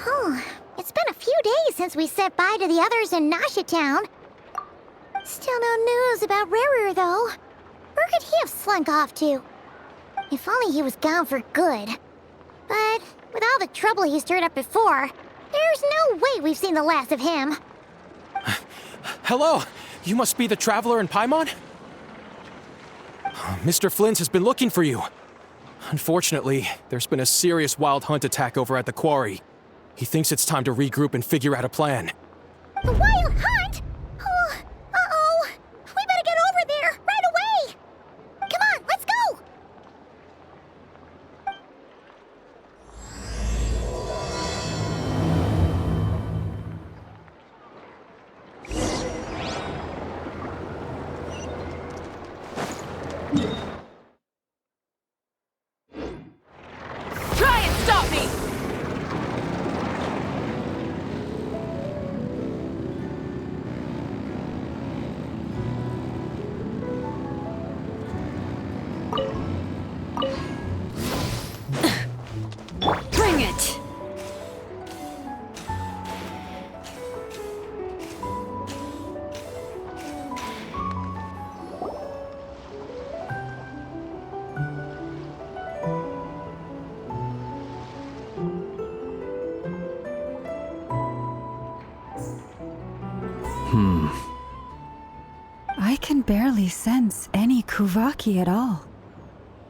Oh, it's been a few days since we said bye to the others in Nasha Town. Still no news about Rarer, though. Where could he have slunk off to? If only he was gone for good. But with all the trouble he stirred up before, there's no way we've seen the last of him. Hello! You must be the traveler in Paimon? Mr. Flynn has been looking for you. Unfortunately, there's been a serious wild hunt attack over at the quarry. He thinks it's time to regroup and figure out a plan. The wild hunt? Oh, uh-oh. We better get over there, right away! Come on, let's go! Try and stop me! Bring it! I can barely sense any Kuvaki at all.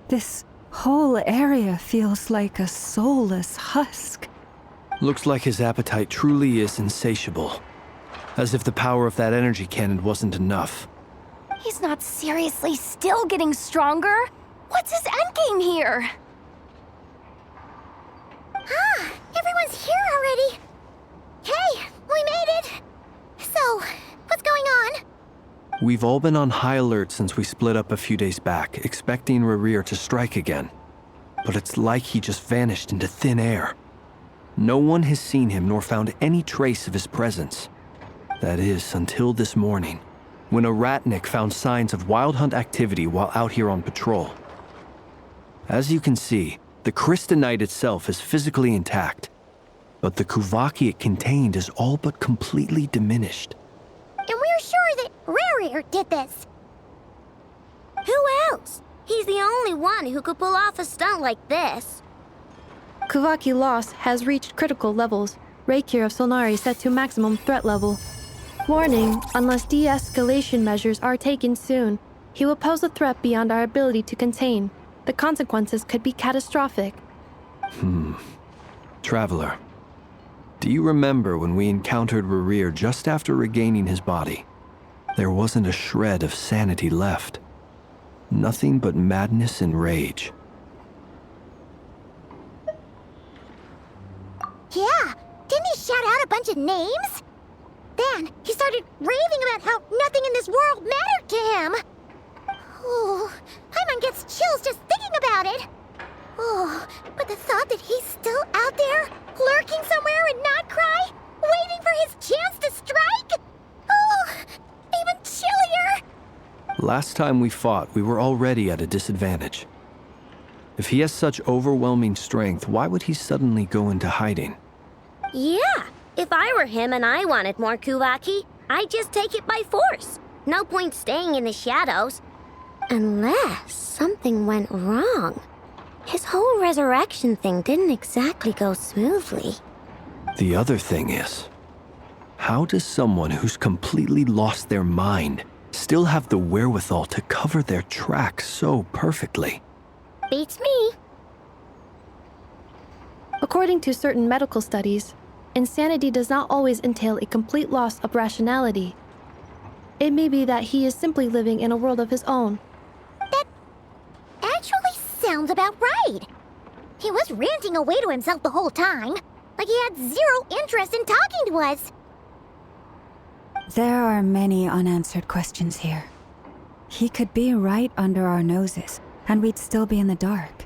This whole area feels like a soulless husk. Looks like his appetite truly is insatiable. As if the power of that energy cannon wasn't enough. He's not seriously still getting stronger? What's his endgame here? Ah, everyone's here already. Hey, we made it. So, what's going on? We've all been on high alert since we split up a few days back, expecting Rarir to strike again. But it's like he just vanished into thin air. No one has seen him nor found any trace of his presence. That is, until this morning, when a ratnik found signs of wild hunt activity while out here on patrol. As you can see, the crystalite itself is physically intact, but the Kuvaki it contained is all but completely diminished. And we're sure that Rarir did this. Who else? He's the only one who could pull off a stunt like this. Kuvaki loss has reached critical levels. Reikir of Solnari set to maximum threat level. Warning, unless de-escalation measures are taken soon, he will pose a threat beyond our ability to contain. The consequences could be catastrophic. Traveler, do you remember when we encountered Rarir just after regaining his body? There wasn't a shred of sanity left. Nothing but madness and rage. Yeah, didn't he shout out a bunch of names? Then he started raving about how nothing in this world mattered to him. Oh, Paimon gets chills just thinking about it. Oh, but the thought that he's still out there, lurking somewhere in Nod-Krai, waiting for his chance to strike? Oh, even chillier. Last time we fought, we were already at a disadvantage. If he has such overwhelming strength, why would he suddenly go into hiding? Yeah, if I were him and I wanted more Kuvaki, I'd just take it by force. No point staying in the shadows. Unless something went wrong. His whole resurrection thing didn't exactly go smoothly. The other thing is, how does someone who's completely lost their mind still have the wherewithal to cover their tracks so perfectly? Beats me. According to certain medical studies, insanity does not always entail a complete loss of rationality. It may be that he is simply living in a world of his own. That actually sounds about right. He was ranting away to himself the whole time, like he had zero interest in talking to us. There are many unanswered questions here. He could be right under our noses, and we'd still be in the dark.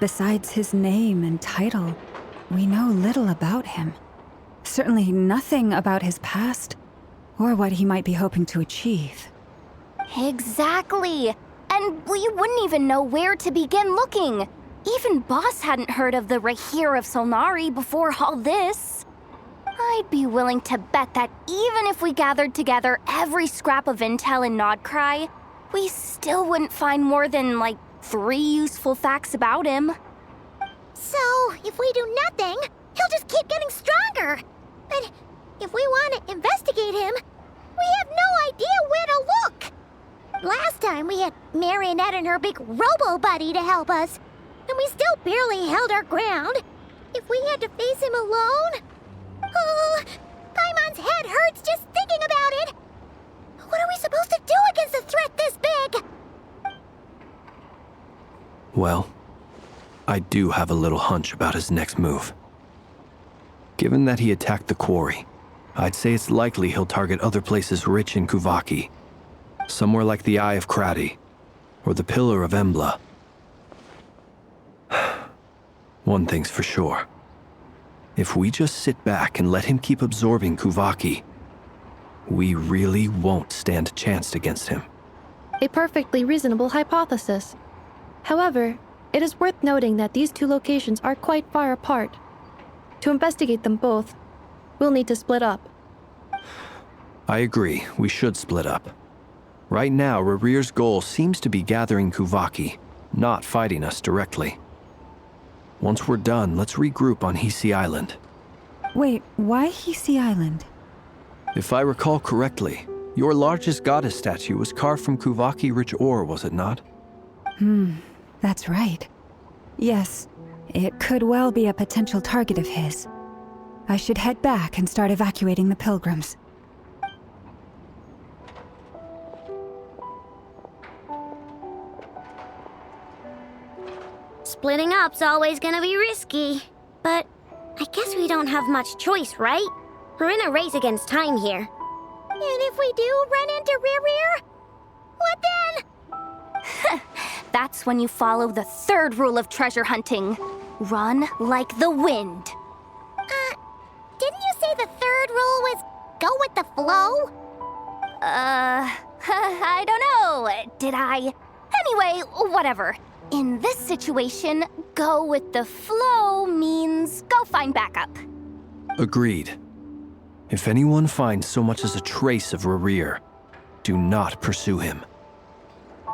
Besides his name and title, we know little about him. Certainly nothing about his past, or what he might be hoping to achieve. Exactly. And we wouldn't even know where to begin looking. Even Boss hadn't heard of the Rahir of Solnari before all this. I'd be willing to bet that even if we gathered together every scrap of intel in Nod-Krai, we still wouldn't find more than, like, 3 useful facts about him. So, if we do nothing, he'll just keep getting stronger. But if we want to investigate him, we have no idea where to look. Last time we had Marionette and her big robo-buddy to help us, and we still barely held our ground. If we had to face him alone... Oh, Paimon's head hurts just thinking about it. What are we supposed to do against a threat this big? Well, I do have a little hunch about his next move. Given that he attacked the quarry, I'd say it's likely he'll target other places rich in Kuvaki. Somewhere like the Eye of Krati, or the Pillar of Embla. One thing's for sure. If we just sit back and let him keep absorbing Kuvaki, we really won't stand a chance against him. A perfectly reasonable hypothesis. However, it is worth noting that these 2 locations are quite far apart. To investigate them both, we'll need to split up. I agree, we should split up. Right now, Rarir's goal seems to be gathering Kuvaki, not fighting us directly. Once we're done, let's regroup on Hisi Island. Wait, why Hisi Island? If I recall correctly, your largest goddess statue was carved from Kuvaki-rich ore, was it not? That's right. Yes, it could well be a potential target of his. I should head back and start evacuating the pilgrims. Splitting up's always gonna be risky. But I guess we don't have much choice, right? We're in a race against time here. And if we do run into Rarir, what then? That's when you follow the 3rd rule of treasure hunting. Run like the wind. Didn't you say the 3rd rule was go with the flow? I don't know. Did I? Anyway, whatever. In this situation, go with the flow means go find backup. Agreed. If anyone finds so much as a trace of Rarir, do not pursue him.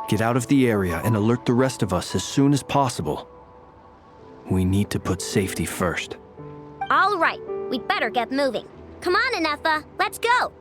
Get out of the area and alert the rest of us as soon as possible. We need to put safety first. All right, we'd better get moving. Come on, Anefa, let's go.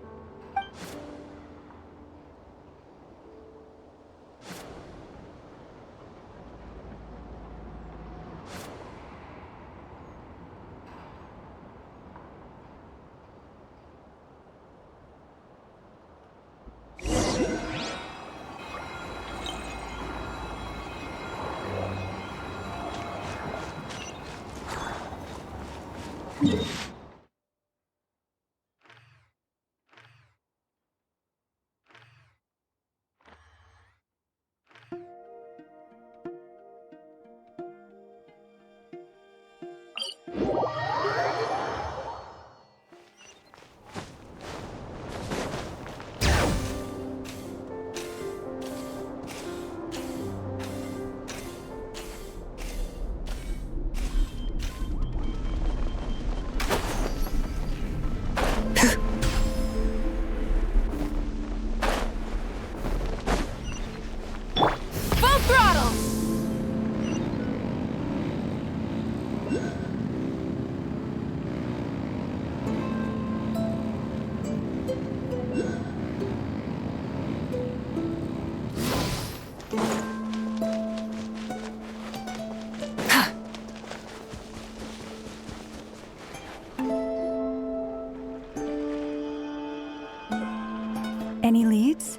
Any leads?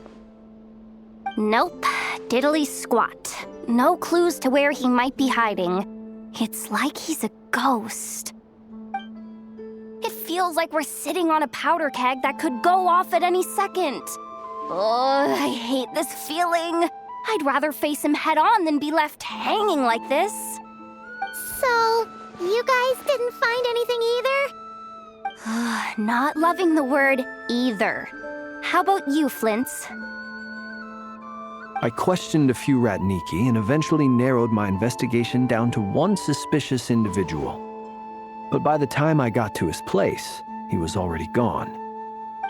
Nope. Diddly squat. No clues to where he might be hiding. It's like he's a ghost. It feels like we're sitting on a powder keg that could go off at any second. Oh, I hate this feeling. I'd rather face him head on than be left hanging like this. So, you guys didn't find anything either? Not loving the word either. How about you, Flint's? I questioned a few Ratniki and eventually narrowed my investigation down to one suspicious individual. But by the time I got to his place, he was already gone.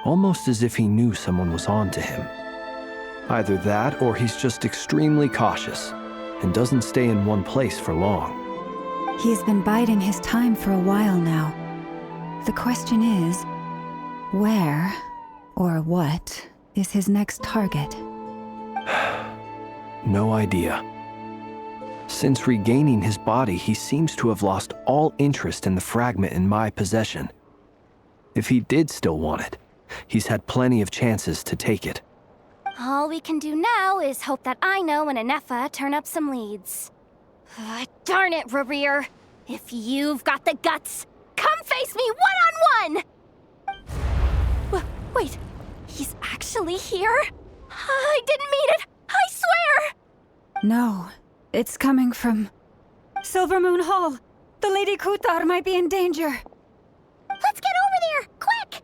Almost as if he knew someone was on to him. Either that, or he's just extremely cautious and doesn't stay in one place for long. He's been biding his time for a while now. The question is, where or what is his next target? No idea. Since regaining his body, he seems to have lost all interest in the fragment in my possession. If he did still want it, he's had plenty of chances to take it. All we can do now is hope that Ino and Anefa turn up some leads. Darn it, Rarir! If you've got the guts, come face me one-on-one! Wait, he's actually here? I didn't mean it! I swear! No, it's coming from Silver Moon Hall. The Lady Kutar might be in danger. Let's get over there, quick!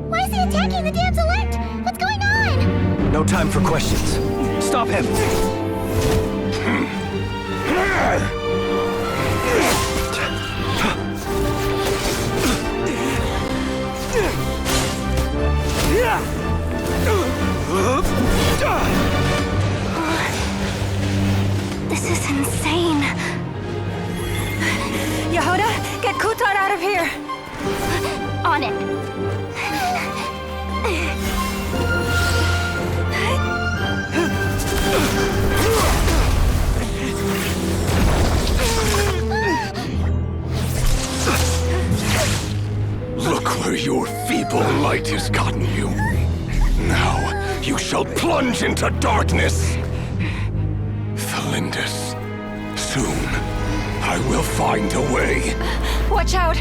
Why is he attacking the damselette? What's going on? No time for questions. Stop him! This is insane. Yehuda, get Kutar out of here! On it. Look where your feeble light has gotten you. Now, you shall plunge into darkness. Felindus, soon, I will find a way. Watch out!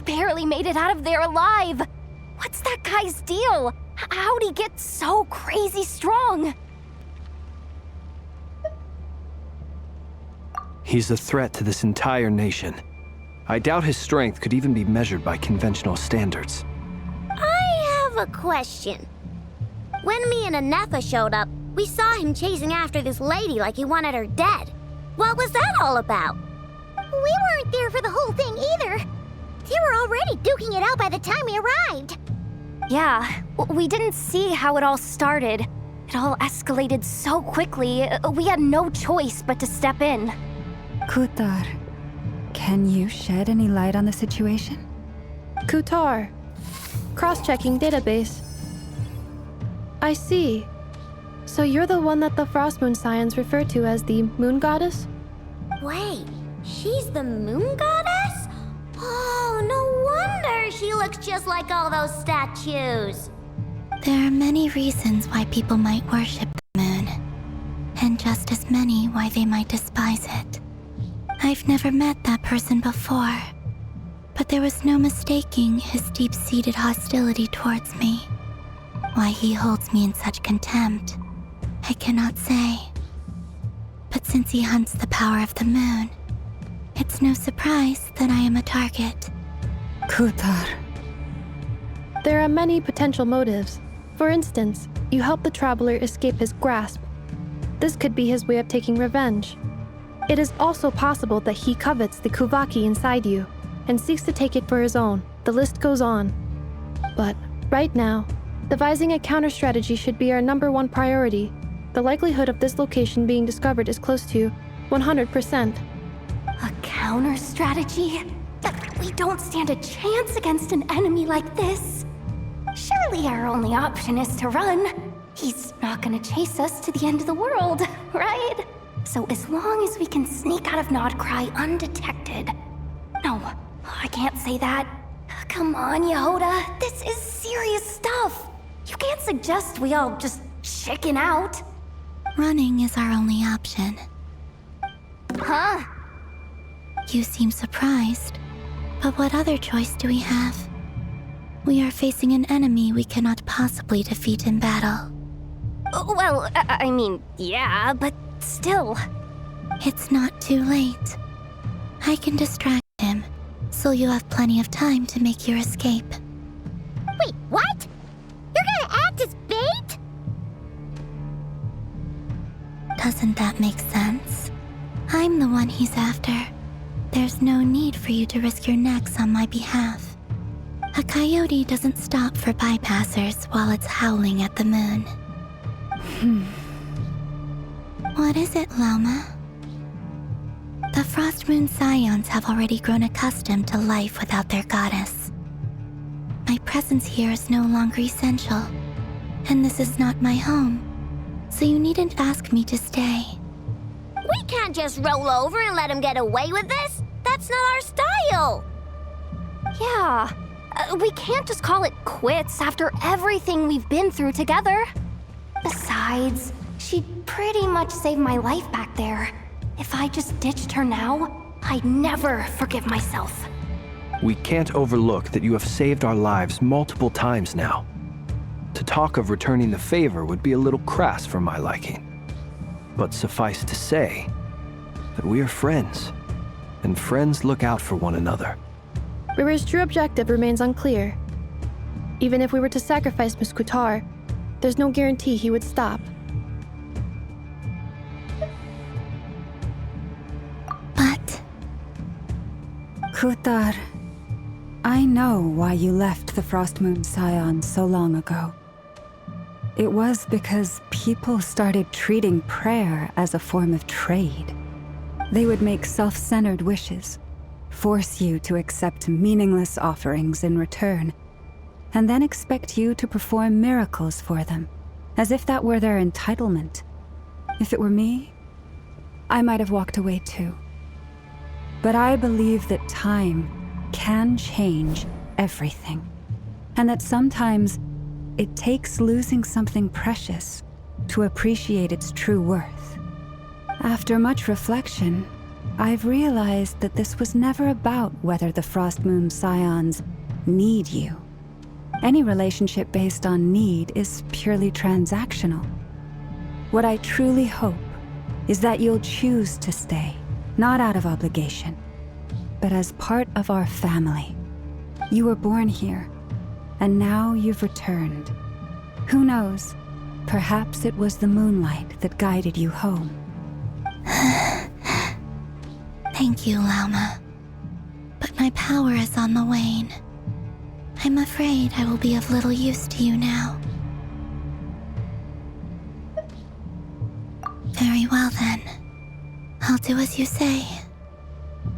barely made it out of there alive. What's that guy's deal? How'd he get so crazy strong? He's a threat to this entire nation. I doubt his strength could even be measured by conventional standards. I have a question. When me and Anefa showed up, we saw him chasing after this lady like he wanted her dead. What was that all about? We weren't there for the whole thing either. They were already duking it out by the time we arrived. Yeah, we didn't see how it all started. It all escalated so quickly, we had no choice but to step in. Kutar, can you shed any light on the situation? Kutar, Cross-checking database. I see. So you're the one that the Frost Moon Scions refer to as the Moon Goddess? Wait, she's the moon goddess? Oh, no wonder she looks just like all those statues. There are many reasons why people might worship the moon, and just as many why they might despise it. I've never met that person before, but there was no mistaking his deep-seated hostility towards me. Why he holds me in such contempt, I cannot say. But since he hunts the power of the moon, it's no surprise that I am a target. Kutar. There are many potential motives. For instance, you help the traveler escape his grasp. This could be his way of taking revenge. It is also possible that he covets the Kuvaki inside you and seeks to take it for his own. The list goes on. But right now, devising a counter-strategy should be our #1 priority. The likelihood of this location being discovered is close to 100%. A counter-strategy? We don't stand a chance against an enemy like this. Surely our only option is to run. He's not gonna chase us to the end of the world, right? So as long as we can sneak out of Nod-Krai undetected... No, I can't say that. Come on, Yehoda, this is serious stuff. You can't suggest we all just chicken out. Running is our only option. Huh? You seem surprised. But what other choice do we have? We are facing an enemy we cannot possibly defeat in battle. Well, I mean, yeah, but still. It's not too late. I can distract him, so you have plenty of time to make your escape. Wait, what? You're gonna act as bait? Doesn't that make sense? I'm the one he's after. There's no need for you to risk your necks on my behalf. A coyote doesn't stop for bypassers while it's howling at the moon. What is it, Loma? The Frost Moon Scions have already grown accustomed to life without their goddess. My presence here is no longer essential, and this is not my home, so you needn't ask me to stay. We can't just roll over and let him get away with this. That's not our style. Yeah, we can't just call it quits after everything we've been through together. Besides, she'd pretty much saved my life back there. If I just ditched her now, I'd never forgive myself. We can't overlook that you have saved our lives multiple times now. To talk of returning the favor would be a little crass for my liking. But suffice to say that we are friends, and friends look out for one another. River's true objective remains unclear. Even if we were to sacrifice Miss Kutar, there's no guarantee he would stop. But... Kutar, I know why you left the Frost Moon Scions so long ago. It was because people started treating prayer as a form of trade. They would make self-centered wishes, force you to accept meaningless offerings in return, and then expect you to perform miracles for them, as if that were their entitlement. If it were me, I might have walked away too. But I believe that time can change everything, and that sometimes it takes losing something precious to appreciate its true worth. After much reflection, I've realized that this was never about whether the Frost Moon Scions need you. Any relationship based on need is purely transactional. What I truly hope is that you'll choose to stay, not out of obligation, but as part of our family. You were born here, and now you've returned. Who knows? Perhaps it was the moonlight that guided you home. Thank you, Lauma. But my power is on the wane. I'm afraid I will be of little use to you now. Very well then. I'll do as you say.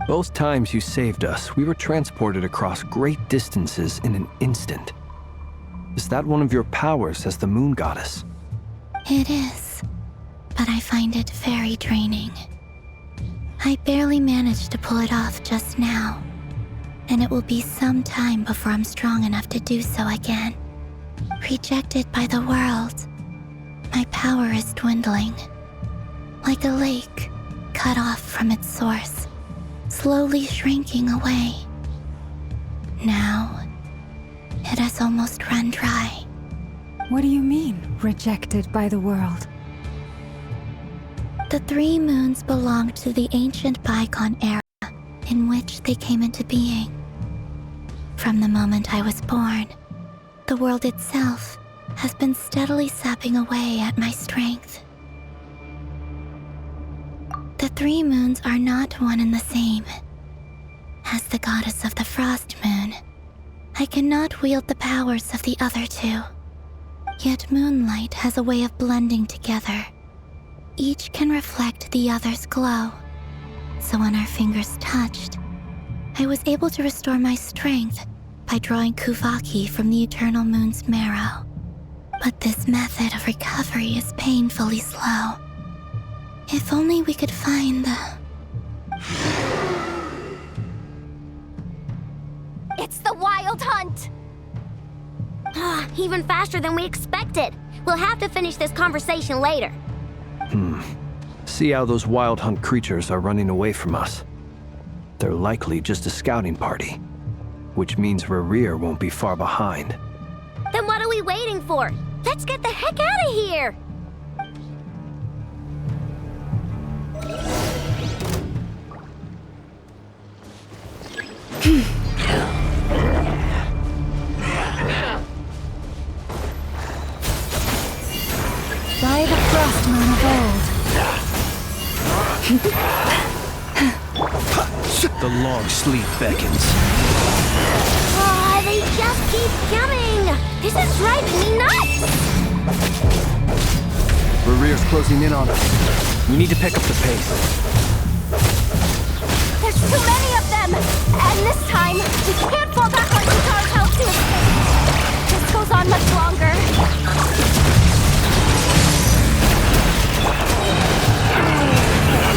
Both times you saved us, we were transported across great distances in an instant. Is that one of your powers as the moon goddess? It is, but I find it very draining. I barely managed to pull it off just now, and it will be some time before I'm strong enough to do so again. Rejected by the world, my power is dwindling. Like a lake cut off from its source, slowly shrinking away. Now, it has almost run dry. What do you mean, rejected by the world? The 3 moons belonged to the ancient bygone era in which they came into being. From the moment I was born, the world itself has been steadily sapping away at my strength. The 3 moons are not one and the same. As the goddess of the Frost Moon, I cannot wield the powers of the other 2. Yet Moonlight has a way of blending together. Each can reflect the other's glow. So when our fingers touched, I was able to restore my strength by drawing Kuvaki from the Eternal Moon's marrow. But this method of recovery is painfully slow. If only we could find the... It's the Wild Hunt! Even faster than we expected. We'll have to finish this conversation later. See how those wild hunt creatures are running away from us. They're likely just a scouting party, which means Rerir won't be far behind. Then what are we waiting for? Let's get the heck out of here! By the Frost Moon of old. The long sleep beckons. They just keep coming! This is driving me nuts! Rerir's closing in on us. We need to pick up the pace. There's too many of them! And this time, we can't fall back on Guitar's health to escape. This goes on much longer.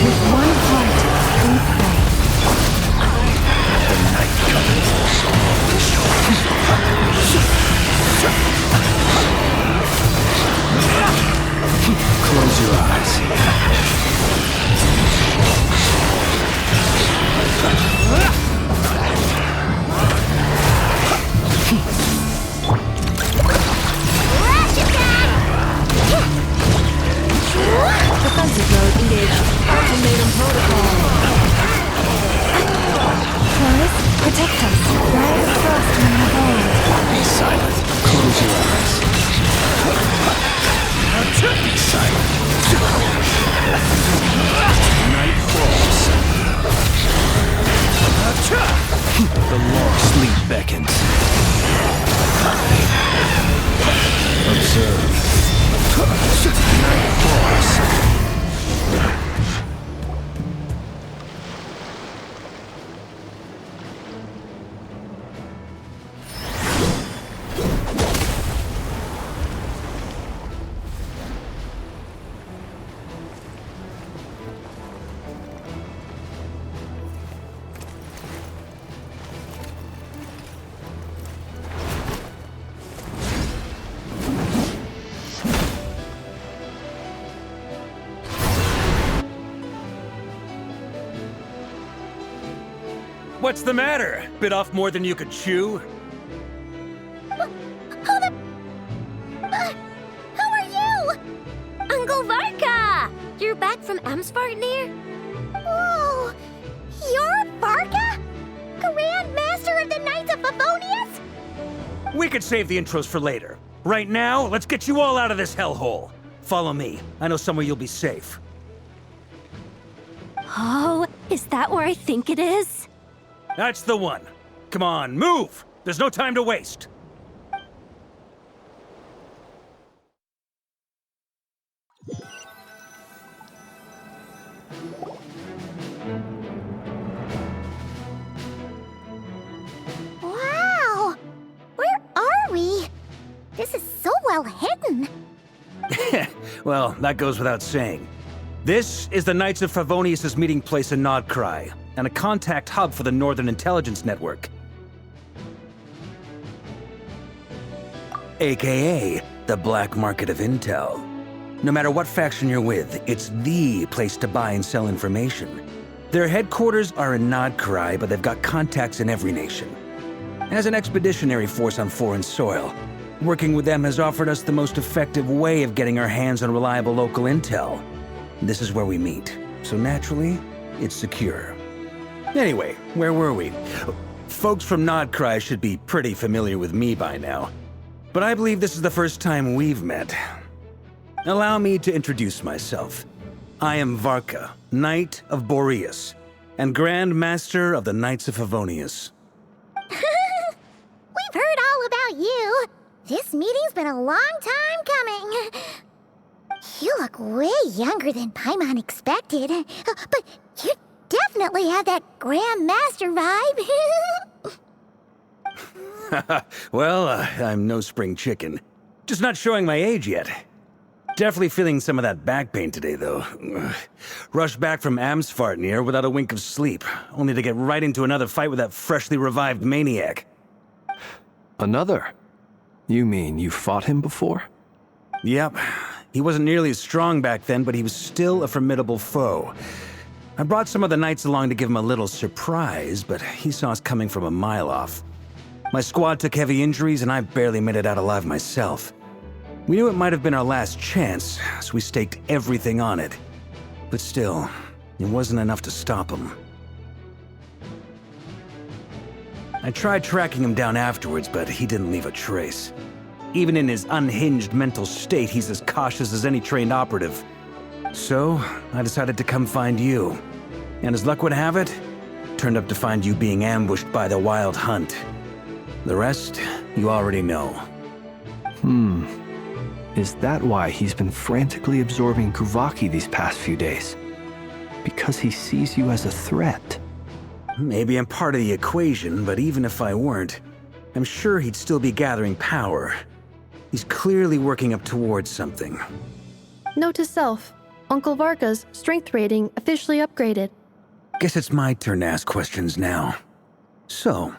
With one heart, we pray. The night comes. Close your eyes. Defensive mode engaged. Ultimatum protocol. Chorus, protect us. By the Frost Moon of old. Be silent. Close your eyes. Be silent. Night falls. The long sleep beckons. Observe. Night falls. What's the matter? Bit off more than you could chew? Who are you? Uncle Varka! You're back from Amsvartnir? Whoa! You're Varka? Grand Master of the Knights of Favonius? We could save the intros for later. Right now, let's get you all out of this hellhole. Follow me. I know somewhere you'll be safe. Oh, is that where I think it is? That's the one. Come on, move! There's no time to waste. Wow! Where are we? well hidden. Well, that goes without saying. This is the Knights of Favonius' meeting place in Nod-Krai, and a contact hub for the Northern Intelligence Network. AKA, the black market of intel. No matter what faction you're with, it's the place to buy and sell information. Their headquarters are in Nod-Krai, but they've got contacts in every nation. As an expeditionary force on foreign soil, working with them has offered us the most effective way of getting our hands on reliable local intel. This is where we meet, so naturally, it's secure. Anyway, where were we? Folks from Nod-Krai should be pretty familiar with me by now, but I believe this is the first time we've met. Allow me to introduce myself. I am Varka, Knight of Boreas, and Grand Master of the Knights of Favonius. We've heard all about you. This meeting's been a long time coming. You look way younger than Paimon expected, but you definitely have that Grand Master vibe. Well, I'm no spring chicken. Just not showing my age yet. Definitely feeling some of that back pain today, though. Rushed back from Amsfartnir without a wink of sleep, only to get right into another fight with that freshly revived maniac. Another? You mean you fought him before? Yep. He wasn't nearly as strong back then, but he was still a formidable foe. I brought some of the knights along to give him a little surprise, but he saw us coming from a mile off. My squad took heavy injuries, and I barely made it out alive myself. We knew it might have been our last chance, so we staked everything on it. But still, it wasn't enough to stop him. I tried tracking him down afterwards, but he didn't leave a trace. Even in his unhinged mental state, he's as cautious as any trained operative. So, I decided to come find you. And as luck would have it, turned up to find you being ambushed by the Wild Hunt. The rest, you already know. Is that why he's been frantically absorbing Kuvaki these past few days? Because he sees you as a threat? Maybe I'm part of the equation, but even if I weren't, I'm sure he'd still be gathering power. He's clearly working up towards something. Note to self, Uncle Varka's strength rating officially upgraded. Guess it's my turn to ask questions now. So,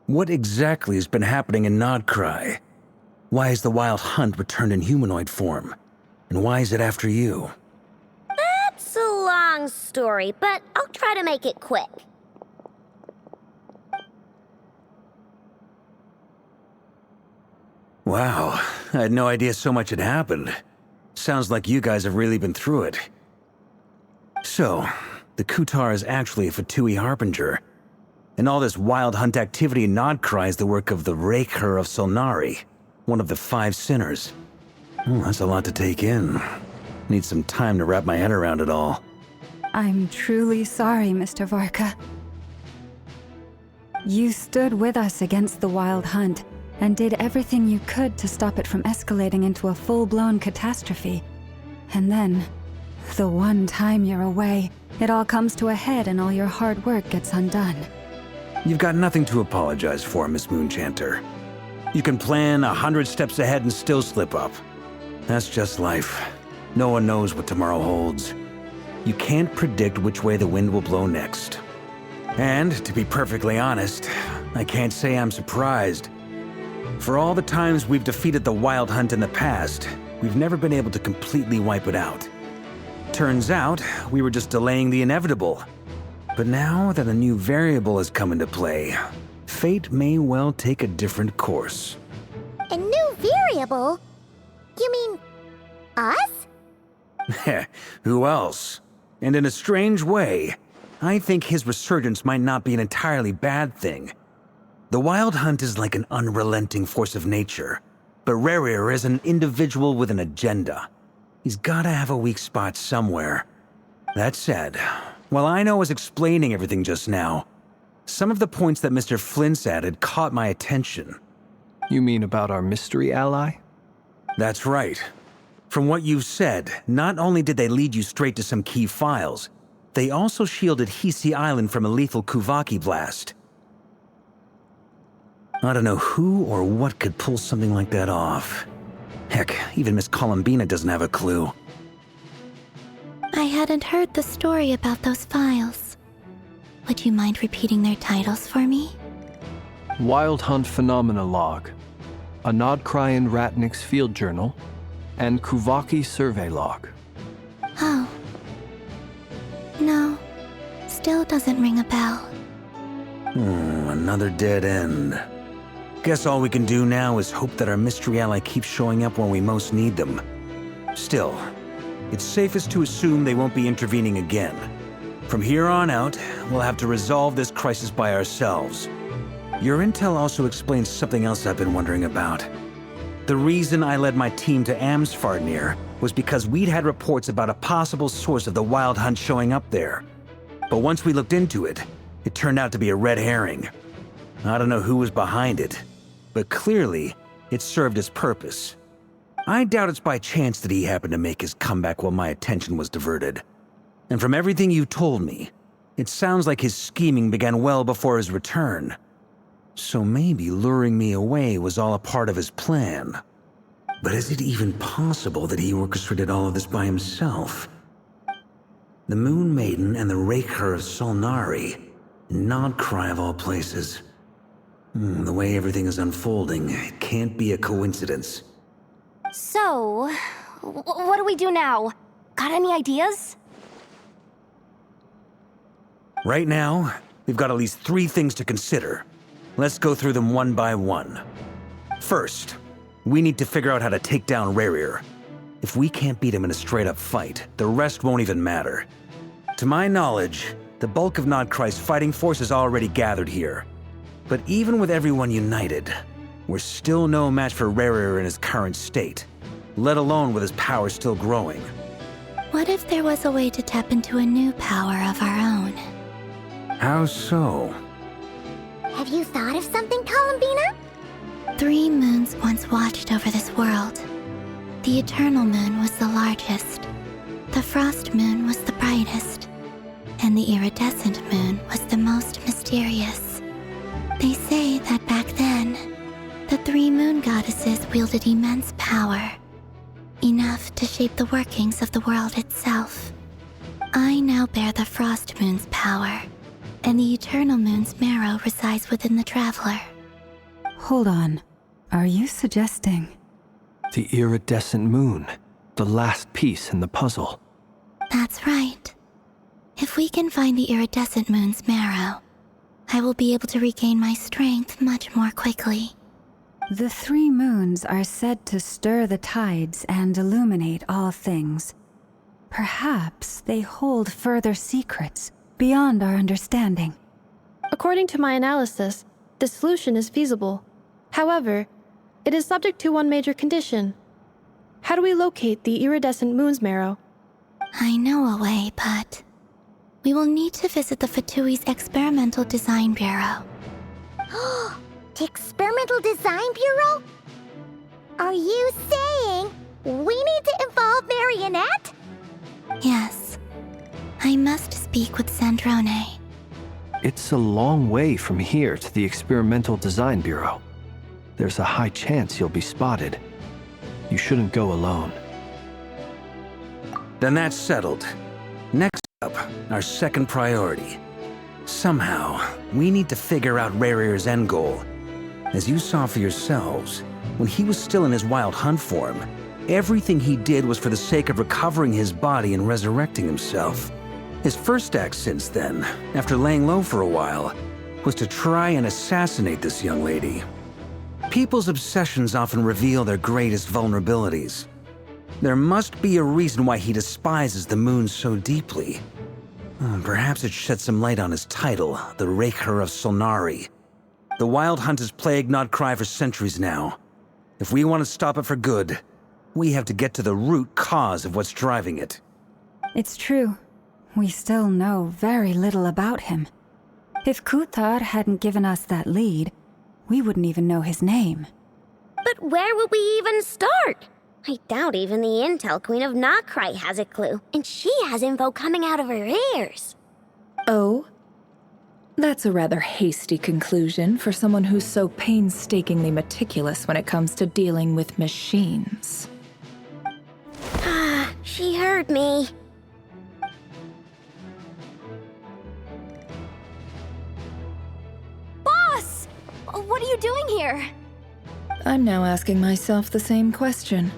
what exactly has been happening in Nod-Krai? Why is the Wild Hunt returned in humanoid form? And why is it after you? That's a long story, but I'll try to make it quick. Wow, I had no idea so much had happened. Sounds like you guys have really been through it. So, the Kutar is actually a Fatui Harbinger. And all this Wild Hunt activity in Nod-Krai is the work of the Raker of Solnari, one of the 5 sinners. That's a lot to take in. Need some time to wrap my head around it all. I'm truly sorry, Mr. Varka. You stood with us against the Wild Hunt and did everything you could to stop it from escalating into a full-blown catastrophe. And then, the one time you're away, it all comes to a head and all your hard work gets undone. You've got nothing to apologize for, Miss Moonchanter. You can plan 100 steps ahead and still slip up. That's just life. No one knows what tomorrow holds. You can't predict which way the wind will blow next. And, to be perfectly honest, I can't say I'm surprised. For all the times we've defeated the Wild Hunt in the past, we've never been able to completely wipe it out. Turns out, we were just delaying the inevitable. But now that a new variable has come into play, fate may well take a different course. A new variable? You mean us? Who else? And in a strange way, I think his resurgence might not be an entirely bad thing. The Wild Hunt is like an unrelenting force of nature, but Rerir is an individual with an agenda. He's gotta have a weak spot somewhere. That said, while I was explaining everything just now, some of the points that Mr. Flint's added caught my attention. You mean about our mystery ally? That's right. From what you've said, not only did they lead you straight to some key files, they also shielded Hisi Island from a lethal Kuvaki blast. I don't know who or what could pull something like that off. Heck, even Miss Columbina doesn't have a clue. I hadn't heard the story about those files. Would you mind repeating their titles for me? Wild Hunt Phenomena Log, a Nod-Krai and Ratnik's Field Journal, and Kuvaki Survey Log. Oh. No. Still doesn't ring a bell. Another dead end. Guess all we can do now is hope that our mystery ally keeps showing up when we most need them. Still, it's safest to assume they won't be intervening again. From here on out, we'll have to resolve this crisis by ourselves. Your intel also explains something else I've been wondering about. The reason I led my team to Amsfarnir was because we'd had reports about a possible source of the Wild Hunt showing up there. But once we looked into it, it turned out to be a red herring. I don't know who was behind it, but clearly, it served its purpose. I doubt it's by chance that he happened to make his comeback while my attention was diverted. And from everything you told me, it sounds like his scheming began well before his return. So maybe luring me away was all a part of his plan. But is it even possible that he orchestrated all of this by himself? The Moon Maiden and the Raker of Solnari, Nod-Krai of all places. The way everything is unfolding, it can't be a coincidence. So, what do we do now? Got any ideas? Right now, we've got at least 3 things to consider. Let's go through them one by one. First, we need to figure out how to take down Rerir. If we can't beat him in a straight-up fight, the rest won't even matter. To my knowledge, the bulk of Nod-Krai's fighting force is already gathered here. But even with everyone united, we're still no match for Rerir in his current state, let alone with his power still growing. What if there was a way to tap into a new power of our own? How so? Have you thought of something, Columbina? 3 moons once watched over this world. The Eternal Moon was the largest. The Frost Moon was the brightest. And the Iridescent Moon was the most mysterious. They say that back then, the 3 moon goddesses wielded immense power. Enough to shape the workings of the world itself. I now bear the Frost Moon's power, and the Eternal Moon's marrow resides within the Traveler. Hold on. Are you suggesting? The iridescent moon, the last piece in the puzzle. That's right. If we can find the Iridescent Moon's marrow, I will be able to regain my strength much more quickly. The 3 moons are said to stir the tides and illuminate all things. Perhaps they hold further secrets beyond our understanding. According to my analysis, the solution is feasible. However, it is subject to one major condition. How do we locate the iridescent moon's marrow? I know a way, but we will need to visit the Fatui's Experimental Design Bureau. The Experimental Design Bureau? Are you saying we need to involve Marionette? Yes. I must speak with Sandrone. It's a long way from here to the Experimental Design Bureau. There's a high chance you'll be spotted. You shouldn't go alone. Then that's settled. Next up, our second priority. Somehow, we need to figure out Rerir's end goal. As you saw for yourselves, when he was still in his Wild Hunt form, everything he did was for the sake of recovering his body and resurrecting himself. His first act since then, after laying low for a while, was to try and assassinate this young lady. People's obsessions often reveal their greatest vulnerabilities. There must be a reason why he despises the moon so deeply. Perhaps it sheds some light on his title, the Raker of Solnari. The Wild Hunt has plagued Nod-Krai for centuries now. If we want to stop it for good, we have to get to the root cause of what's driving it. It's true. We still know very little about him. If Kuthar hadn't given us that lead, we wouldn't even know his name. But where would we even start? I doubt even the Intel Queen of Nod-Krai has a clue, and she has info coming out of her ears. Oh? That's a rather hasty conclusion for someone who's so painstakingly meticulous when it comes to dealing with machines. She heard me. Boss! What are you doing here? I'm now asking myself the same question.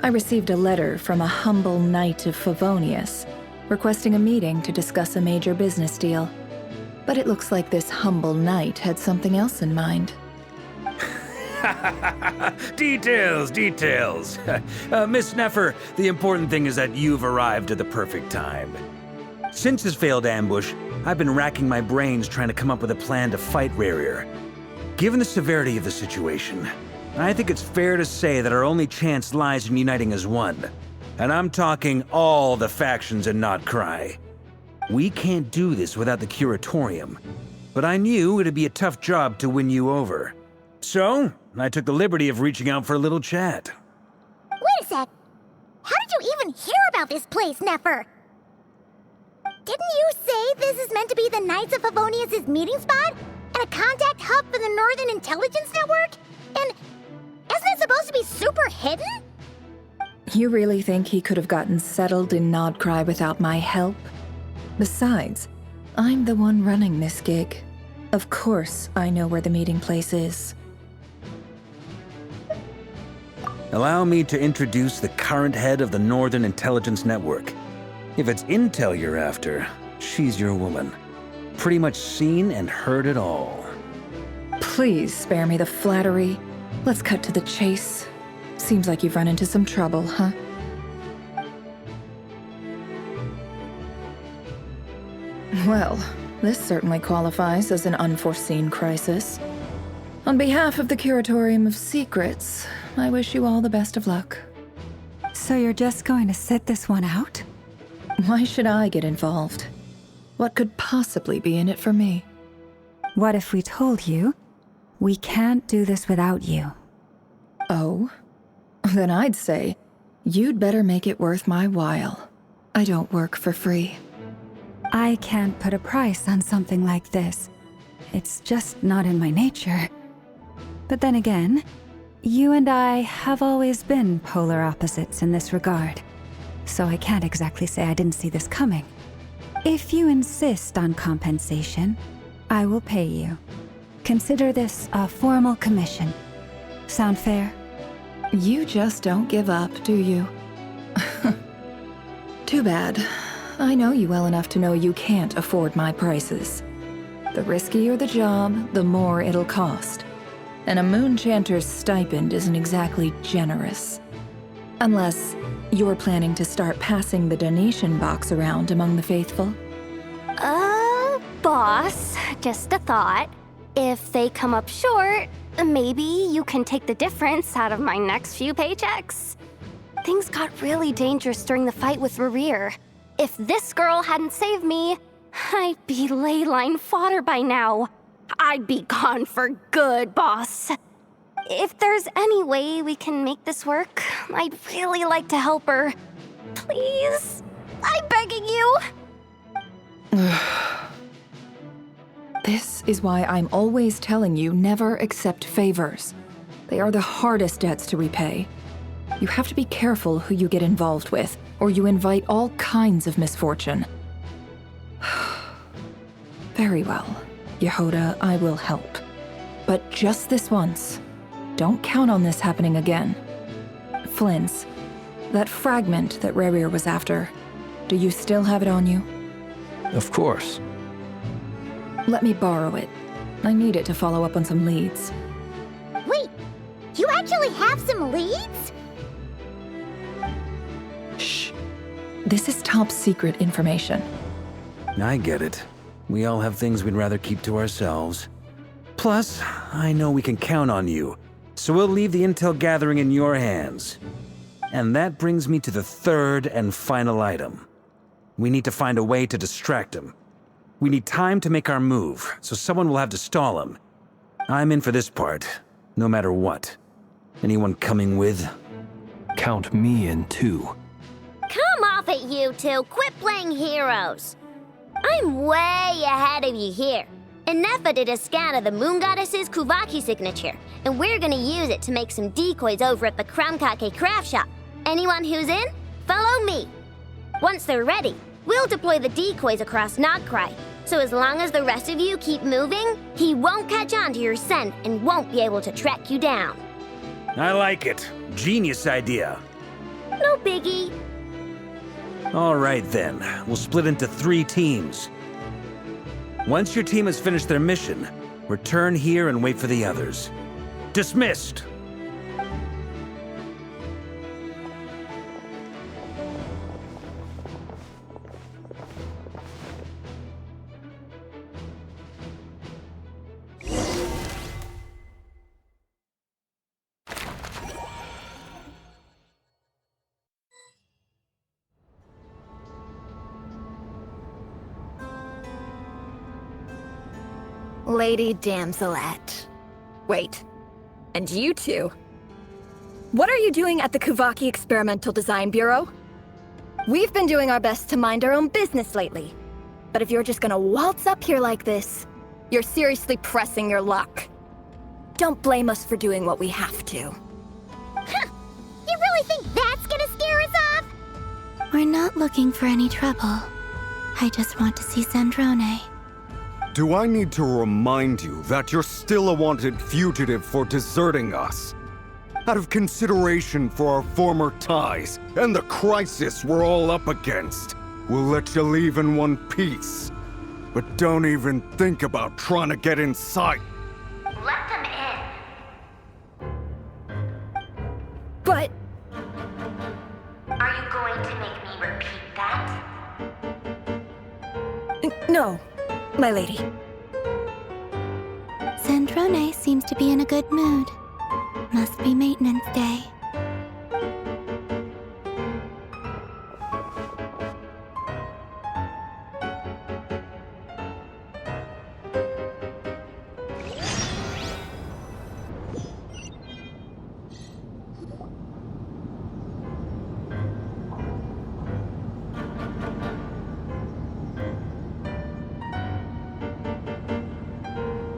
I received a letter from a humble knight of Favonius, requesting a meeting to discuss a major business deal. But it looks like this humble knight had something else in mind. Details. Miss Neffer, the important thing is that you've arrived at the perfect time. Since his failed ambush, I've been racking my brains trying to come up with a plan to fight Rarier. Given the severity of the situation, I think it's fair to say that our only chance lies in uniting as one. And I'm talking all the factions in Nod-Krai. We can't do this without the Curatorium, but I knew it'd be a tough job to win you over. So, I took the liberty of reaching out for a little chat. Wait a sec. How did you even hear about this place, Neffer? Didn't you say this is meant to be the Knights of Favonius' meeting spot? And a contact hub for the Northern Intelligence Network? And isn't it supposed to be super hidden? You really think he could have gotten settled in Nod-Krai without my help? Besides, I'm the one running this gig. Of course I know where the meeting place is. Allow me to introduce the current head of the Northern Intelligence Network. If it's intel you're after, she's your woman. Pretty much seen and heard it all. Please spare me the flattery. Let's cut to the chase. Seems like you've run into some trouble, huh? Well, this certainly qualifies as an unforeseen crisis. On behalf of the Curatorium of Secrets, I wish you all the best of luck. So you're just going to sit this one out? Why should I get involved? What could possibly be in it for me? What if we told you we can't do this without you? Oh? Then I'd say, you'd better make it worth my while. I don't work for free. I can't put a price on something like this. It's just not in my nature. But then again, you and I have always been polar opposites in this regard. So I can't exactly say I didn't see this coming. If you insist on compensation, I will pay you. Consider this a formal commission. Sound fair? You just don't give up, do you? Too bad. I know you well enough to know you can't afford my prices. The riskier the job, the more it'll cost. And a Moonchanter's stipend isn't exactly generous. Unless you're planning to start passing the donation box around among the faithful. Boss, just a thought. If they come up short, maybe you can take the difference out of my next few paychecks. Things got really dangerous during the fight with Rarier. If this girl hadn't saved me, I'd be ley line fodder by now. I'd be gone for good, boss. If there's any way we can make this work, I'd really like to help her. Please, I'm begging you. This is why I'm always telling you never accept favors. They are the hardest debts to repay. You have to be careful who you get involved with, or you invite all kinds of misfortune. Very well, Yehoda, I will help. But just this once. Don't count on this happening again. Flins, that fragment that Rarier was after, do you still have it on you? Of course. Let me borrow it. I need it to follow up on some leads. Wait, you actually have some leads? Shh. This is top secret information. I get it. We all have things we'd rather keep to ourselves. Plus, I know we can count on you, so we'll leave the intel gathering in your hands. And that brings me to the third and final item. We need to find a way to distract him. We need time to make our move, so someone will have to stall him. I'm in for this part, no matter what. Anyone coming with? Count me in too. Come off it, you two. Quit playing heroes. I'm way ahead of you here. Ineffa did a scan of the Moon Goddess's Kuvaki signature, and we're gonna use it to make some decoys over at the Krumkake craft shop. Anyone who's in, follow me. Once they're ready, we'll deploy the decoys across Nod-Krai. So as long as the rest of you keep moving, he won't catch on to your scent and won't be able to track you down. I like it. Genius idea. No biggie. All right then, we'll split into 3 teams. Once your team has finished their mission, return here and wait for the others. Dismissed! Lady Damselette. Wait, and you two? What are you doing at the Kuvaki Experimental Design Bureau? We've been doing our best to mind our own business lately. But if you're just gonna waltz up here like this, you're seriously pressing your luck. Don't blame us for doing what we have to. You really think that's gonna scare us off? We're not looking for any trouble. I just want to see Zandrone. Do I need to remind you that you're still a wanted fugitive for deserting us? Out of consideration for our former ties and the crisis we're all up against, we'll let you leave in one piece. But don't even think about trying to get inside. Let them in. But Are you going to make me repeat that? no, my lady. Zandrone seems to be in a good mood. Must be maintenance day.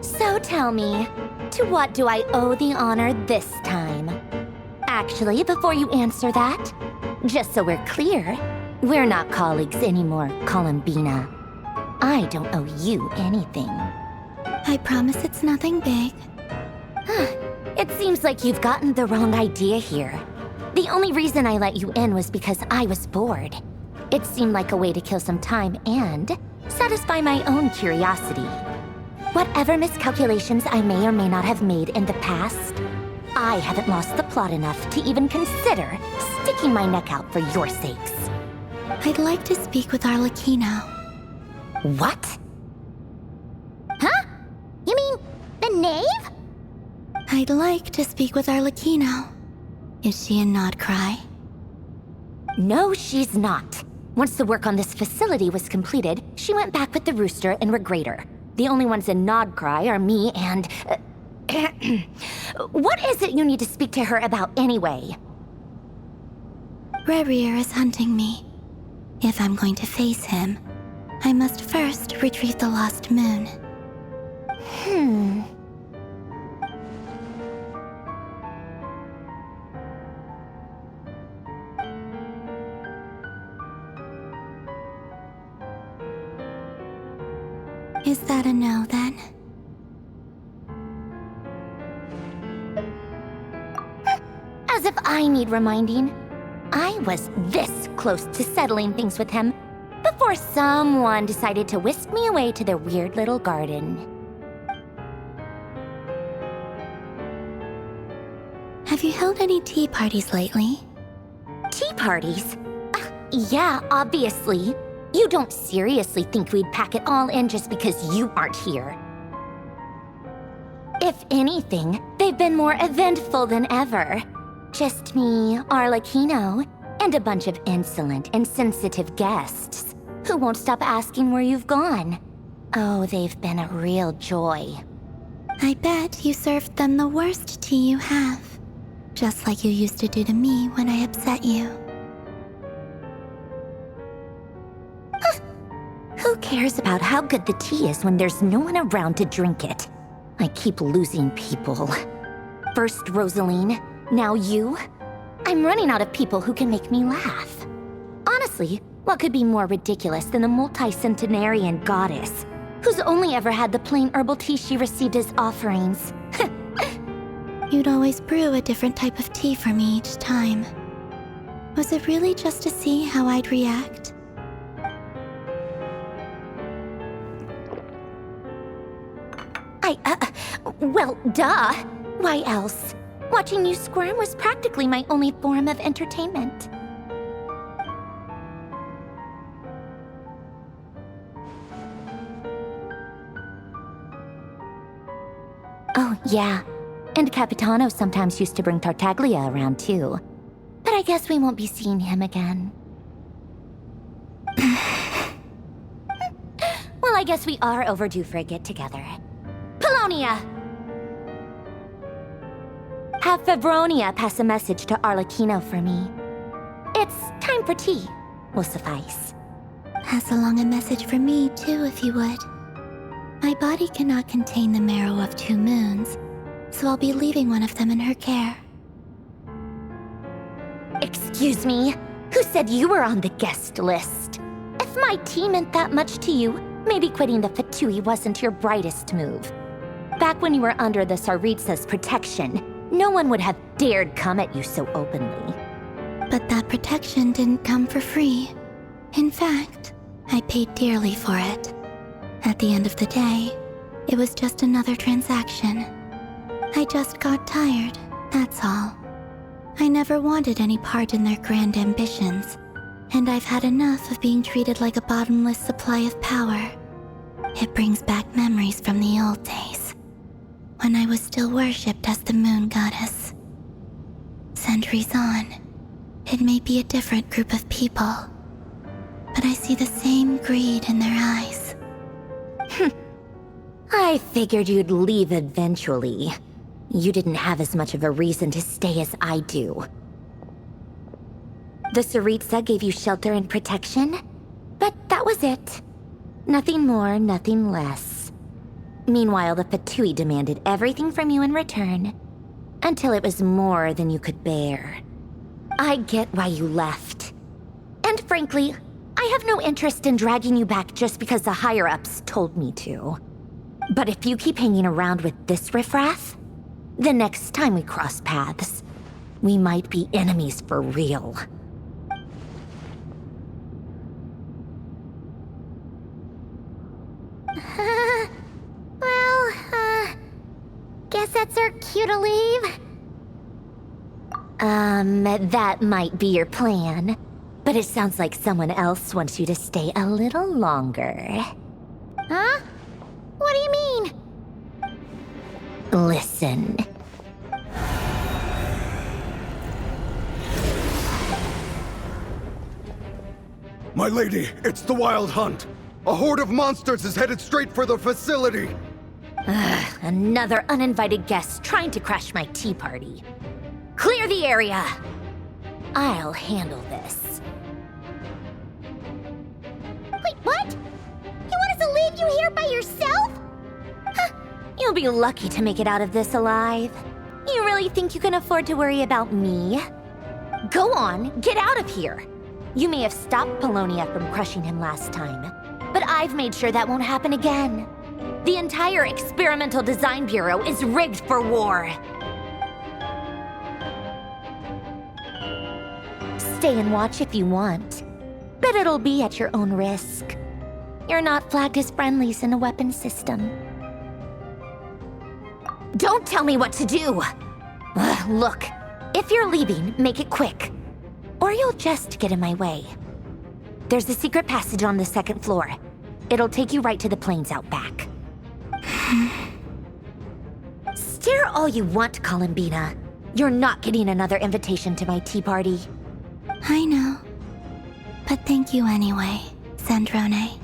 So tell me, to what do I owe the honor this time? Actually, before you answer that, just so we're clear, we're not colleagues anymore, Columbina. I don't owe you anything. I promise it's nothing big. It seems like you've gotten the wrong idea here. The only reason I let you in was because I was bored. It seemed like a way to kill some time and satisfy my own curiosity. Whatever miscalculations I may or may not have made in the past, I haven't lost the plot enough to even consider sticking my neck out for your sakes. I'd like to speak with Arlecchino. What? Huh? You mean the knave? I'd like to speak with Arlecchino. Is she in Nod-Krai? No, she's not. Once the work on this facility was completed, she went back with the rooster and Regrator. The only ones in Nod-Krai are me and... What is it you need to speak to her about anyway? Rerir is hunting me. If I'm going to face him, I must first retrieve the lost moon. Is that a no, then? As if I need reminding. I was this close to settling things with him before someone decided to whisk me away to their weird little garden. Have you held any tea parties lately? Tea parties? Yeah, obviously. You don't seriously think we'd pack it all in just because you aren't here. If anything, they've been more eventful than ever. Just me, Arlecchino, and a bunch of insolent, insensitive guests who won't stop asking where you've gone. Oh, they've been a real joy. I bet you served them the worst tea you have. Just like you used to do to me when I upset you. Who Who cares about how good the tea is when there's no one around to drink it? I keep losing people. First Rosaline, now you. I'm running out of people who can make me laugh. Honestly, what could be more ridiculous than a multi-centenarian goddess who's only ever had the plain herbal tea she received as offerings? You'd always brew a different type of tea for me each time. Was it really just to see how I'd react? Well, duh. Why else? Watching you squirm was practically my only form of entertainment. Oh, yeah. And Capitano sometimes used to bring Tartaglia around, too. But I guess we won't be seeing him again. Well, I guess we are overdue for a get-together. Polonia! Have Febronia pass a message to Arlecchino for me. It's time for tea. Will suffice. Pass along a message for me, too, if you would. My body cannot contain the marrow of 2 moons, so I'll be leaving one of them in her care. Excuse me? Who said you were on the guest list? If my tea meant that much to you, maybe quitting the Fatui wasn't your brightest move. Back when you were under the Tsaritsa's protection, no one would have dared come at you so openly. But that protection didn't come for free. In fact, I paid dearly for it. At the end of the day, it was just another transaction. I just got tired, that's all. I never wanted any part in their grand ambitions, and I've had enough of being treated like a bottomless supply of power. It brings back memories from the old days, when I was still worshipped as the moon goddess. Centuries on, it may be a different group of people, but I see the same greed in their eyes. I figured you'd leave eventually. You didn't have as much of a reason to stay as I do. The Tsaritsa gave you shelter and protection, but that was it. Nothing more, nothing less. Meanwhile, the Fatui demanded everything from you in return, until it was more than you could bear. I get why you left. And frankly, I have no interest in dragging you back just because the higher-ups told me to. But if you keep hanging around with this riffraff, the next time we cross paths, we might be enemies for real. Guess that's our cue to leave. That might be your plan. But it sounds like someone else wants you to stay a little longer. Huh? What do you mean? Listen. My lady, it's the Wild Hunt. A horde of monsters is headed straight for the facility. Another uninvited guest trying to crash my tea party. Clear the area! I'll handle this. Wait, what? You want us to leave you here by yourself? Huh, you'll be lucky to make it out of this alive. You really think you can afford to worry about me? Go on, get out of here. You may have stopped Polonia from crushing him last time, but I've made sure that won't happen again. The entire Experimental Design Bureau is rigged for war. Stay and watch if you want, but it'll be at your own risk. You're not flagged as friendlies in a weapons system. Don't tell me what to do! Look, if you're leaving, make it quick. Or you'll just get in my way. There's a secret passage on the 2nd floor. It'll take you right to the plains out back. Stare all you want, Columbina. You're not getting another invitation to my tea party. I know. But thank you anyway, Sandrone.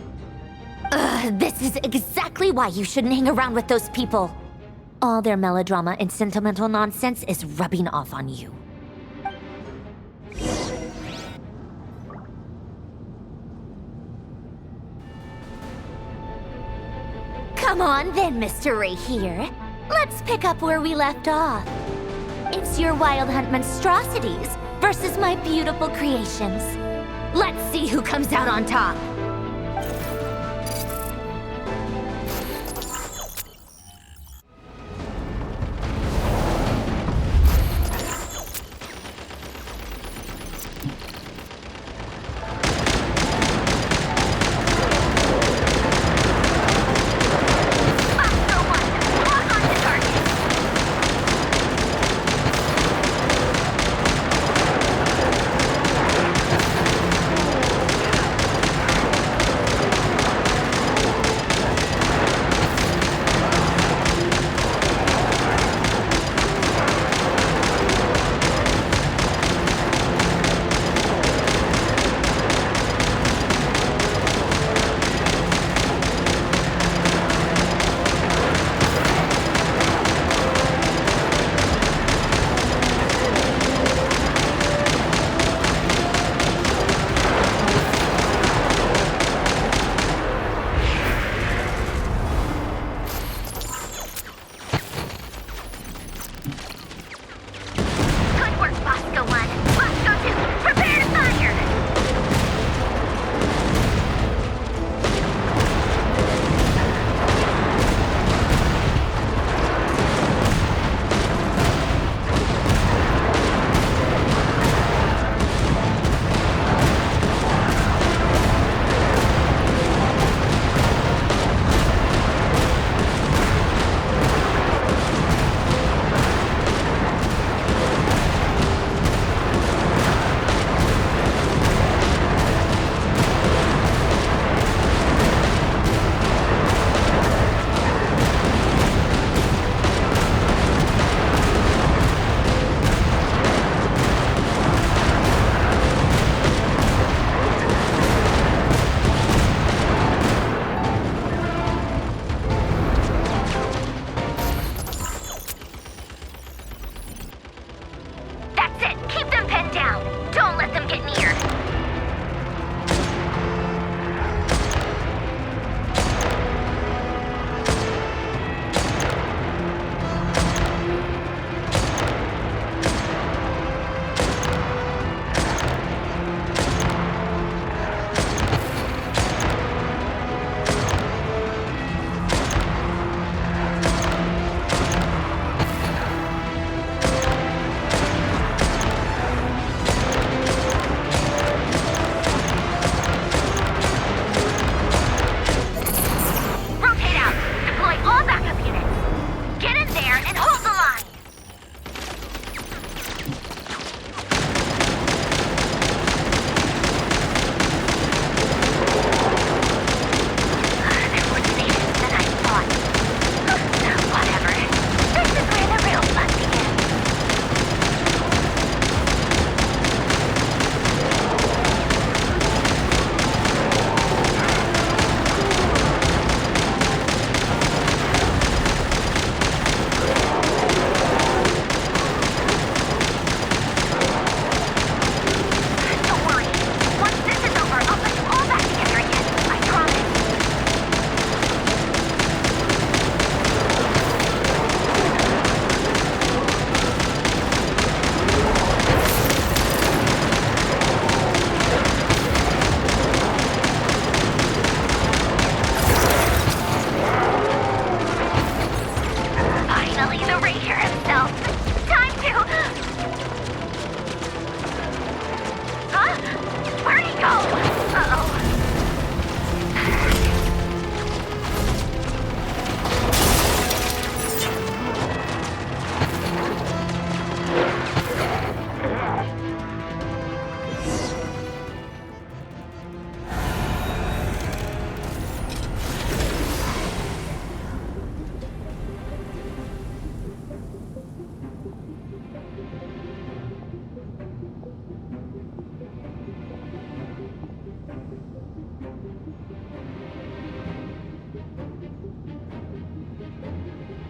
This is exactly why you shouldn't hang around with those people. All their melodrama and sentimental nonsense is rubbing off on you. Come on then, Mr. Ray here. Let's pick up where we left off. It's your Wild Hunt monstrosities versus my beautiful creations. Let's see who comes out on top.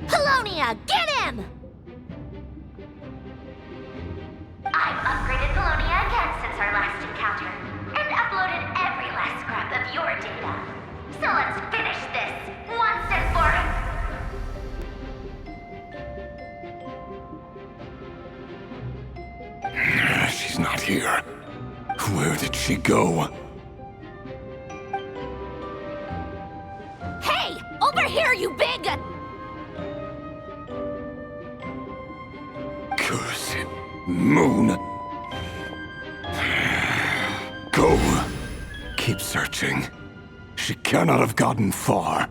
Polonia, get him! I've upgraded Polonia again since our last encounter, and uploaded every last scrap of your data. So let's finish this once and for she go? Hey! Over here, you big... Curse moon. Go. Keep searching. She cannot have gotten far.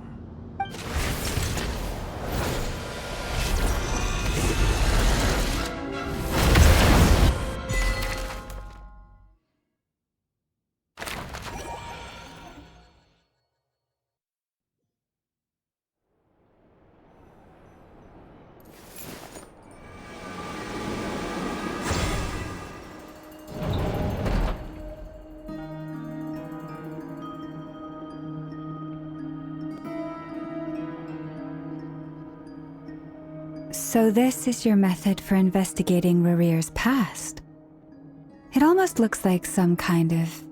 So this is your method for investigating Rarir's past? It almost looks like some kind of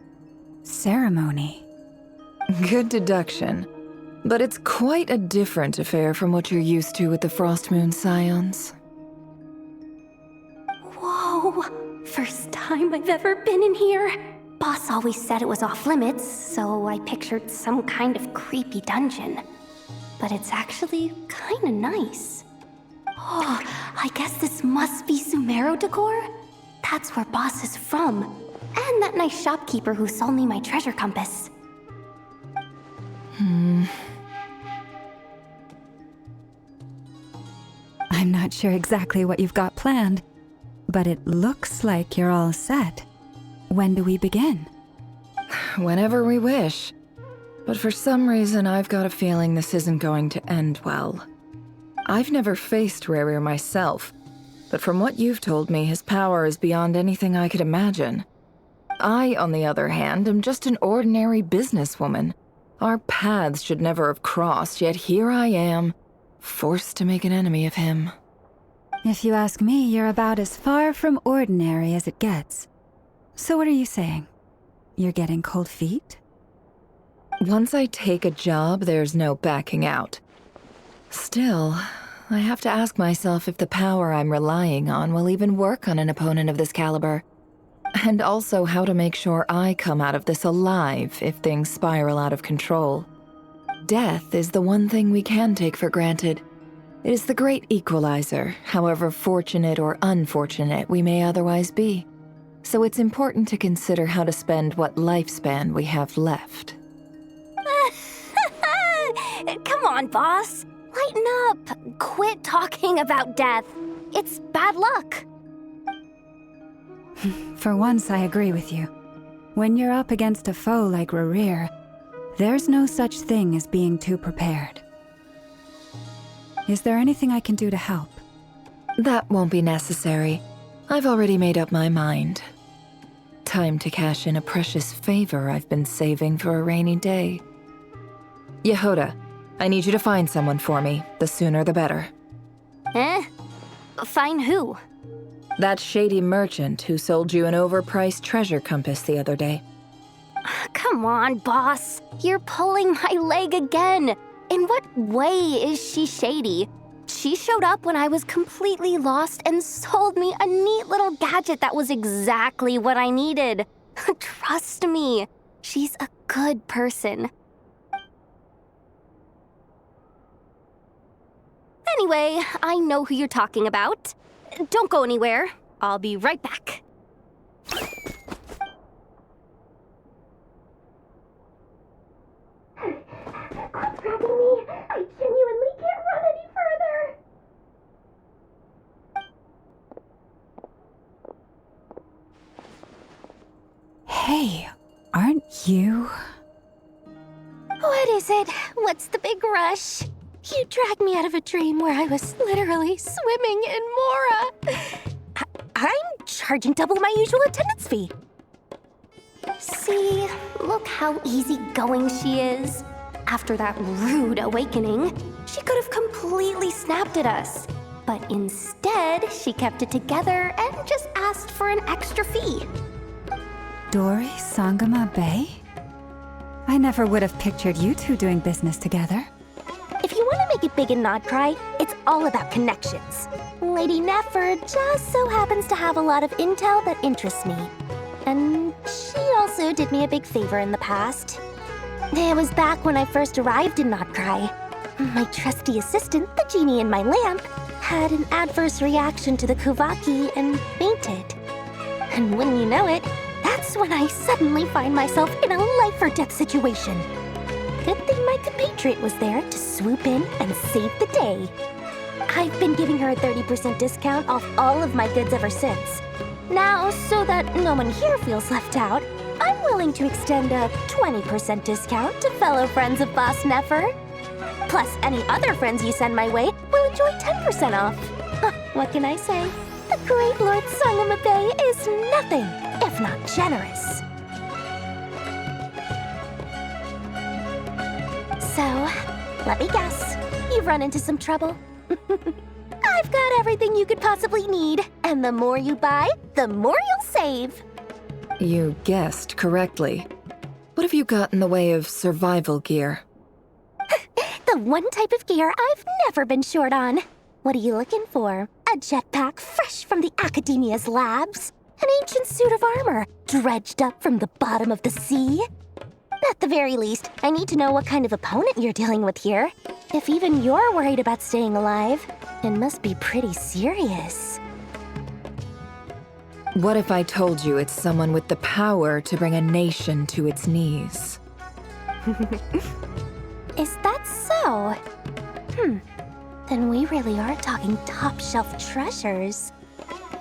ceremony. Good deduction. But it's quite a different affair from what you're used to with the Frostmoon Scions. Whoa! First time I've ever been in here. Boss always said it was off limits, so I pictured some kind of creepy dungeon. But it's actually kinda nice. Oh, I guess this must be Sumero decor? That's where Boss is from. And that nice shopkeeper who sold me my treasure compass. I'm not sure exactly what you've got planned, but it looks like you're all set. When do we begin? Whenever we wish. But for some reason, I've got a feeling this isn't going to end well. I've never faced Rarir myself, but from what you've told me, his power is beyond anything I could imagine. I, on the other hand, am just an ordinary businesswoman. Our paths should never have crossed, yet here I am, forced to make an enemy of him. If you ask me, you're about as far from ordinary as it gets. So what are you saying? You're getting cold feet? Once I take a job, there's no backing out. Still, I have to ask myself if the power I'm relying on will even work on an opponent of this caliber. And also how to make sure I come out of this alive if things spiral out of control. Death is the one thing we can take for granted. It is the great equalizer, however fortunate or unfortunate we may otherwise be. So it's important to consider how to spend what lifespan we have left. Come on, boss. Lighten up. Quit talking about death. It's bad luck. For once, I agree with you. When you're up against a foe like Rarir, there's no such thing as being too prepared. Is there anything I can do to help? That won't be necessary. I've already made up my mind. Time to cash in a precious favor I've been saving for a rainy day. Yehoda, I need you to find someone for me. The sooner the better. Find who? That shady merchant who sold you an overpriced treasure compass the other day. Come on, boss. You're pulling my leg again. In what way is she shady? She showed up when I was completely lost and sold me a neat little gadget that was exactly what I needed. Trust me, she's a good person. Anyway, I know who you're talking about. Don't go anywhere. I'll be right back. Quit dragging me. I genuinely can't run any further. Hey, aren't you? What is it? What's the big rush? You dragged me out of a dream where I was literally swimming in Mora. I'm charging double my usual attendance fee. See, look how easygoing she is. After that rude awakening, she could have completely snapped at us. But instead, she kept it together and just asked for an extra fee. Dori Sangama Bay? I never would have pictured you two doing business together. If you want to make it big in Nod-Krai, it's all about connections. Lady Nefer just so happens to have a lot of intel that interests me. And she also also did me a big favor in the past. It was back when I first arrived in Nod-Krai. My trusty assistant, the genie in my lamp, had an adverse reaction to the Kuvaki and fainted. And wouldn't you know it, that's when I suddenly find myself in a life-or-death situation. Good thing my compatriot was there to swoop in and save the day. I've been giving her a 30% discount off all of my goods ever since. Now, so that no one here feels left out, I'm willing to extend a 20% discount to fellow friends of Boss Nefer. Plus, any other friends you send my way will enjoy 10% off. What can I say? The great Lord Sangamabe is nothing if not generous. So, let me guess. You've run into some trouble? I've got everything you could possibly need, and the more you buy, the more you'll save. You guessed correctly. What have you got in the way of survival gear? The one type of gear I've never been short on. What are you looking for? A jetpack fresh from the Academia's labs? An ancient suit of armor dredged up from the bottom of the sea? At the very least, I need to know what kind of opponent you're dealing with here. If even you're worried about staying alive, it must be pretty serious. What if I told you it's someone with the power to bring a nation to its knees? Is that so? Then we really are talking top-shelf treasures.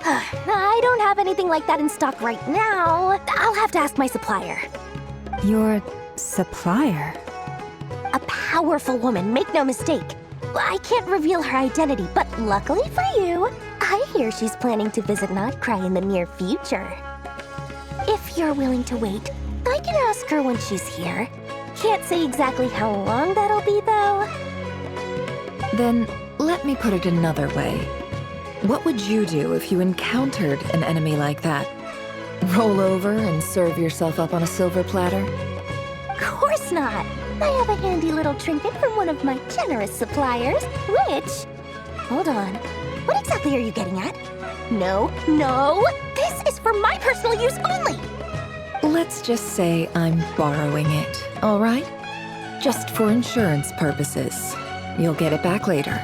I don't have anything like that in stock right now. I'll have to ask my supplier. Your supplier? A powerful woman, make no mistake. I can't reveal her identity, but luckily for you, I hear she's planning to visit Nod-Krai in the near future. If you're willing to wait, I can ask her when she's here. Can't say exactly how long that'll be, though. Then, let me put it another way. What would you do if you encountered an enemy like that? Roll over and serve yourself up on a silver platter? Of course not. I have a handy little trinket from one of my generous suppliers, which... Hold on. What exactly are you getting at? No, this is for my personal use only! Let's just say I'm borrowing it, all right? Just for insurance purposes. You'll get it back later.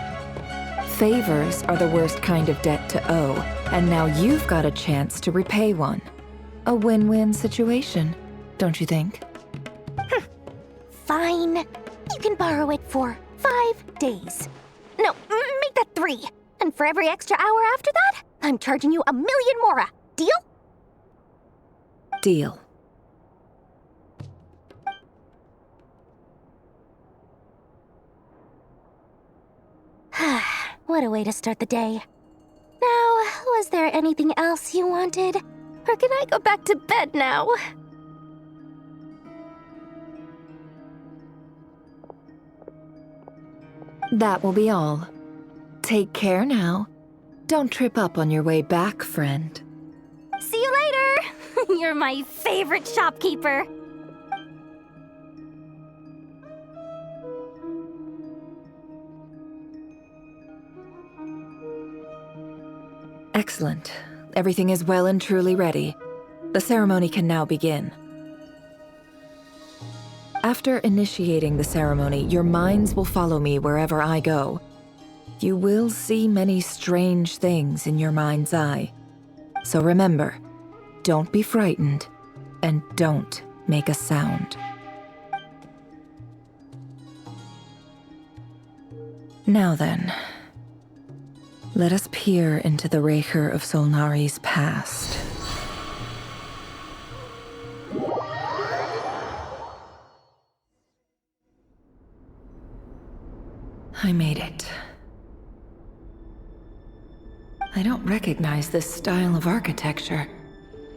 Favors are the worst kind of debt to owe, and now you've got a chance to repay one. A win-win situation, don't you think? Fine. You can borrow it for 5 days. No, make that 3. And for every extra hour after that, I'm charging you 1,000,000 mora. Deal? Deal. What a way to start the day. Now, was there anything else you wanted? Or can I go back to bed now? That will be all. Take care now. Don't trip up on your way back, friend. See you later! You're my favorite shopkeeper. Excellent. Everything is well and truly ready. The ceremony can now begin. After initiating the ceremony, your minds will follow me wherever I go. You will see many strange things in your mind's eye. So remember, don't be frightened, and don't make a sound. Now then, let us peer into the Raker of Solnari's past. I made it. I don't recognize this style of architecture.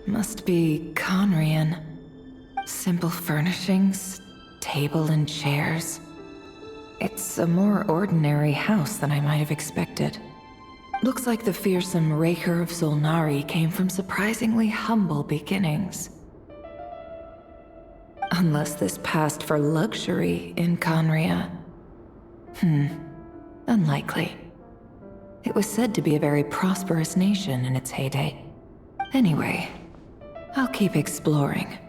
Must be Conrian. Simple furnishings, table and chairs. It's a more ordinary house than I might have expected. Looks like the fearsome Raker of Solnari came from surprisingly humble beginnings. Unless this passed for luxury in Conria. Unlikely. It was said to be a very prosperous nation in its heyday. Anyway, I'll keep exploring.